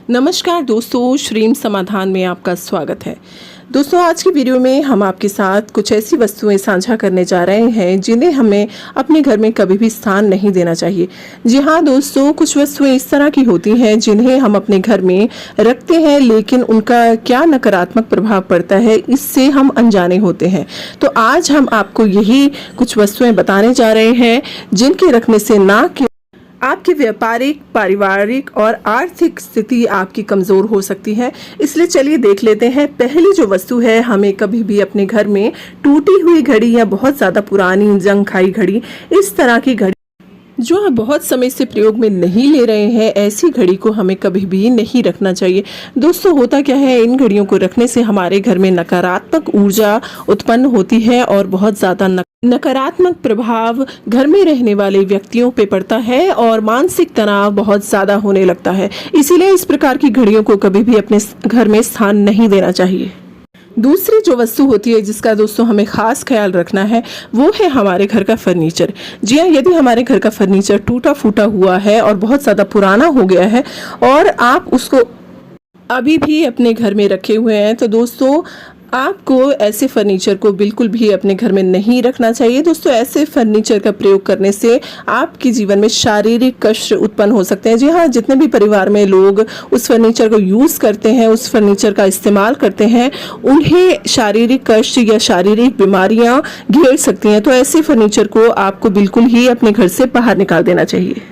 नमस्कार दोस्तों, श्रीम समाधान में आपका स्वागत है। दोस्तों, आज की वीडियो में हम आपके साथ कुछ ऐसी वस्तुएं साझा करने जा रहे हैं जिन्हें हमें अपने घर में कभी भी स्थान नहीं देना चाहिए। जी हाँ दोस्तों, कुछ वस्तुएं इस तरह की होती हैं जिन्हें हम अपने घर में रखते हैं, लेकिन उनका क्या नकारात्मक प्रभाव पड़ता है इससे हम अनजाने होते हैं। तो आज हम आपको यही कुछ वस्तुएं बताने जा रहे हैं जिनके रखने से ना आपकी व्यापारिक, पारिवारिक और आर्थिक स्थिति आपकी कमज़ोर हो सकती है। इसलिए चलिए देख लेते हैं। पहली जो वस्तु है, हमें कभी भी अपने घर में टूटी हुई घड़ी या बहुत ज़्यादा पुरानी जंग खाई घड़ी, इस तरह की घड़ी जो हम बहुत समय से प्रयोग में नहीं ले रहे हैं, ऐसी घड़ी को हमें कभी भी नहीं रखना चाहिए। दोस्तों, होता क्या है, इन घड़ियों को रखने से हमारे घर में नकारात्मक ऊर्जा उत्पन्न होती है और बहुत ज़्यादा नकारात्मक प्रभाव घर में रहने वाले व्यक्तियों पे पड़ता है और मानसिक तनाव बहुत ज़्यादा होने लगता है। इसीलिए इस प्रकार की घड़ियों को कभी भी अपने घर में स्थान नहीं देना चाहिए। दूसरी जो वस्तु होती है जिसका दोस्तों हमें खास ख्याल रखना है, वो है हमारे घर का फर्नीचर। जी हाँ, यदि हमारे घर का फर्नीचर टूटा फूटा हुआ है और बहुत ज़्यादा पुराना हो गया है और आप उसको अभी भी अपने घर में रखे हुए हैं, तो दोस्तों आपको ऐसे फर्नीचर को बिल्कुल भी अपने घर में नहीं रखना चाहिए। दोस्तों, ऐसे फर्नीचर का प्रयोग करने से आपके जीवन में शारीरिक कष्ट उत्पन्न हो सकते हैं। जी हाँ, जितने भी परिवार में लोग उस फर्नीचर को यूज़ करते हैं, उस फर्नीचर का इस्तेमाल करते हैं, उन्हें शारीरिक कष्ट या शारीरिक बीमारियां घेर सकती हैं। तो ऐसे फर्नीचर को आपको बिल्कुल ही अपने घर से बाहर निकाल देना चाहिए।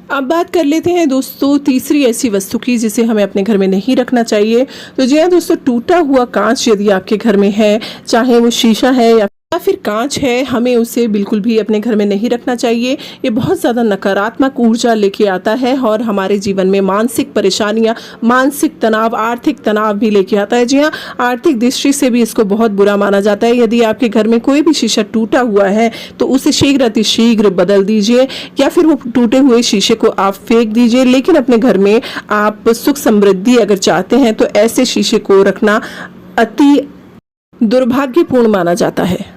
अब बात कर लेते हैं दोस्तों तीसरी ऐसी वस्तु की जिसे हमें अपने घर में नहीं रखना चाहिए। तो जी हाँ दोस्तों, टूटा हुआ कांच यदि आपके घर में है, चाहे वो शीशा है या फिर कांच है, हमें उसे बिल्कुल भी अपने घर में नहीं रखना चाहिए। ये बहुत ज़्यादा नकारात्मक ऊर्जा लेके आता है और हमारे जीवन में मानसिक परेशानियां, मानसिक तनाव, आर्थिक तनाव भी लेके आता है। जी हाँ, आर्थिक दृष्टि से भी इसको बहुत बुरा माना जाता है। यदि आपके घर में कोई भी शीशा टूटा हुआ है तो उसे शीघ्र अतिशीघ्र बदल दीजिए या फिर वो टूटे हुए शीशे को आप फेंक दीजिए। लेकिन अपने घर में आप सुख समृद्धि अगर चाहते हैं तो ऐसे शीशे को रखना अति दुर्भाग्यपूर्ण माना जाता है।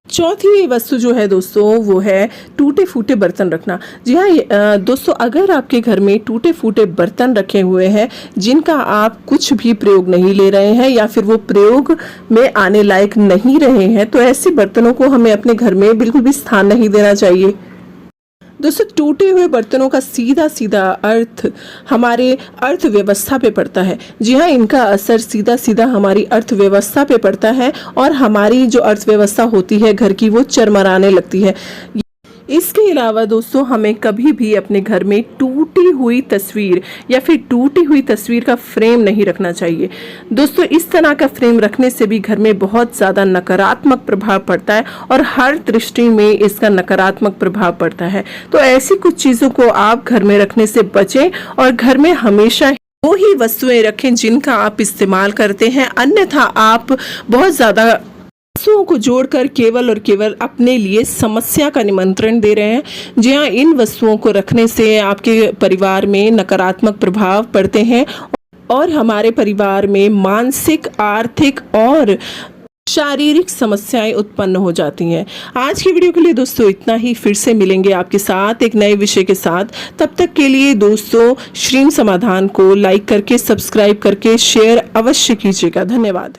चौथी वस्तु जो है दोस्तों, वो है टूटे फूटे बर्तन रखना। जी हाँ दोस्तों, अगर आपके घर में टूटे फूटे बर्तन रखे हुए हैं जिनका आप कुछ भी प्रयोग नहीं ले रहे हैं या फिर वो प्रयोग में आने लायक नहीं रहे हैं, तो ऐसे बर्तनों को हमें अपने घर में बिल्कुल भी स्थान नहीं देना चाहिए। दोस्तों, टूटे हुए बर्तनों का सीधा सीधा अर्थ हमारे अर्थव्यवस्था पे पड़ता है। जी हाँ, इनका असर सीधा सीधा हमारी अर्थव्यवस्था पे पड़ता है और हमारी जो अर्थव्यवस्था होती है घर की, वो चरमराने लगती है। इसके अलावा दोस्तों, हमें कभी भी अपने घर में टूटी हुई तस्वीर या फिर टूटी हुई तस्वीर का फ्रेम नहीं रखना चाहिए। दोस्तों, इस तरह का फ्रेम रखने से भी घर में बहुत ज़्यादा नकारात्मक प्रभाव पड़ता है और हर दृष्टि में इसका नकारात्मक प्रभाव पड़ता है। तो ऐसी कुछ चीज़ों को आप घर में रखने से बचें और घर में हमेशा वो ही वस्तुएं रखें जिनका आप इस्तेमाल करते हैं। अन्यथा आप बहुत ज़्यादा वस्तुओं को जोड़कर केवल और केवल अपने लिए समस्या का निमंत्रण दे रहे हैं। जी हाँ, इन वस्तुओं को रखने से आपके परिवार में नकारात्मक प्रभाव पड़ते हैं और हमारे परिवार में मानसिक, आर्थिक और शारीरिक समस्याएं उत्पन्न हो जाती हैं। आज की वीडियो के लिए दोस्तों इतना ही। फिर से मिलेंगे आपके साथ एक नए विषय के साथ। तब तक के लिए दोस्तों, श्रीम समाधान को लाइक करके, सब्सक्राइब करके शेयर अवश्य कीजिएगा। धन्यवाद।